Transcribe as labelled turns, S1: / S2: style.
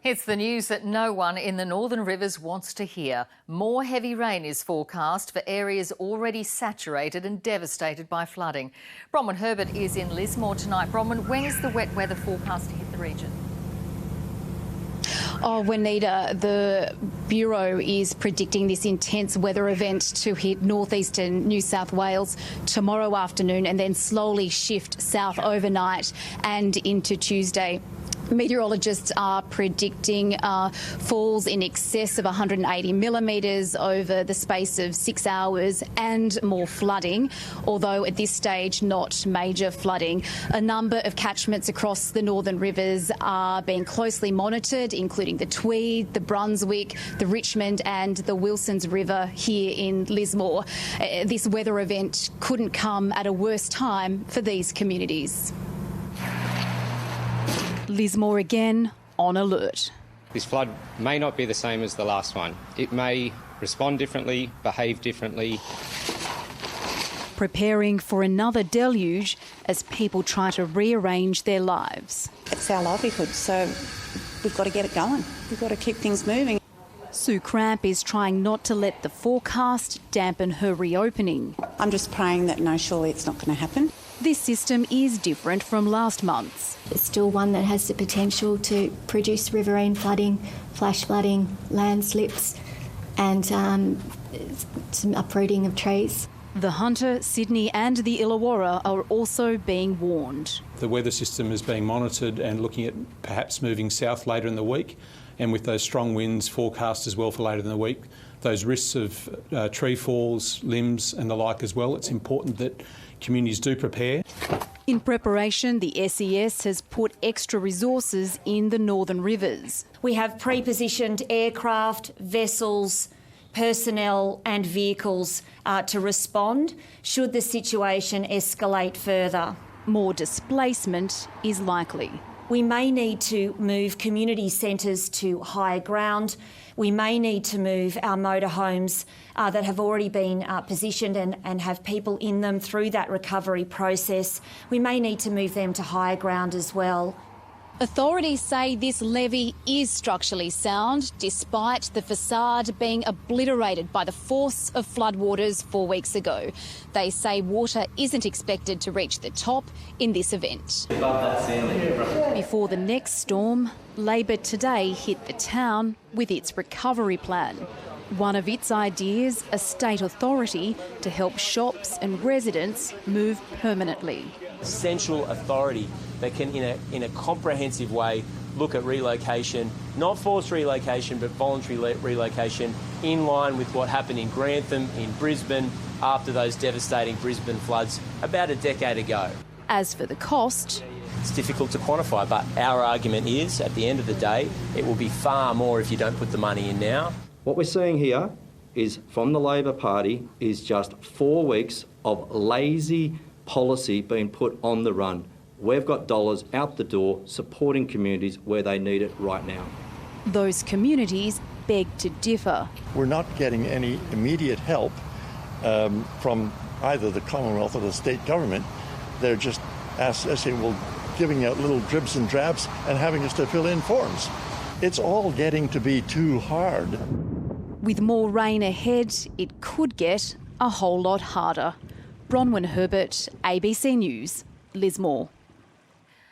S1: It's the news that no one in the Northern Rivers wants to hear. More heavy rain is forecast for areas already saturated and devastated by flooding. Bronwyn Herbert is in Lismore tonight. Bronwyn, when is the wet weather forecast to hit the region?
S2: Oh, Juanita, the Bureau is predicting this intense weather event to hit northeastern New South Wales tomorrow afternoon and then slowly shift south overnight and into Tuesday. Meteorologists are predicting falls in excess of 180 millimetres over the space of 6 hours and more flooding, although at this stage not major flooding. A number of catchments across the Northern Rivers are being closely monitored, including the Tweed, the Brunswick, the Richmond and the Wilsons River here in Lismore. This weather event couldn't come at a worse time for these communities. Lismore again on alert.
S3: This flood may not be the same as the last one. It may respond differently, behave differently.
S2: Preparing for another deluge as people try to rearrange their lives.
S4: It's our livelihood, so we've got to get it going. We've got to keep things moving.
S2: Sue Cramp is trying not to let the forecast dampen her reopening.
S4: I'm just praying that surely it's not going to happen.
S2: This system is different from last month's.
S5: It's still one that has the potential to produce riverine flooding, flash flooding, landslips and some uprooting of trees.
S2: The Hunter, Sydney and the Illawarra are also being warned.
S6: The weather system is being monitored and looking at perhaps moving south later in the week, and with those strong winds forecast as well for later in the week, those risks of tree falls, limbs and the like as well, it's important that communities do prepare.
S2: In preparation, the SES has put extra resources in the Northern Rivers.
S7: We have pre-positioned aircraft, vessels, personnel and vehicles to respond should the situation escalate further.
S2: More displacement is likely.
S7: We may need to move community centres to higher ground. We may need to move our motorhomes that have already been positioned and have people in them through that recovery process. We may need to move them to higher ground as well.
S2: Authorities say this levee is structurally sound, despite the facade being obliterated by the force of floodwaters 4 weeks ago. They say water isn't expected to reach the top in this event. Before the next storm, Labor today hit the town with its recovery plan. One of its ideas, a state authority to help shops and residents move permanently.
S8: Central authority that can, in a comprehensive way, look at relocation, not forced relocation, but voluntary relocation, in line with what happened in Grantham, in Brisbane, after those devastating Brisbane floods about a decade ago.
S2: As for the cost,
S8: it's difficult to quantify, but our argument is, at the end of the day, it will be far more if you don't put the money in now.
S9: What we're seeing here is, from the Labor Party, is just 4 weeks of lazy policy being put on the run. We've got dollars out the door supporting communities where they need it right now.
S2: Those communities beg to differ.
S10: We're not getting any immediate help from either the Commonwealth or the state government. They're just giving out little dribs and drabs and having us to fill in forms. It's all getting to be too hard.
S2: With more rain ahead, it could get a whole lot harder. Bronwyn Herbert, ABC News, Lismore.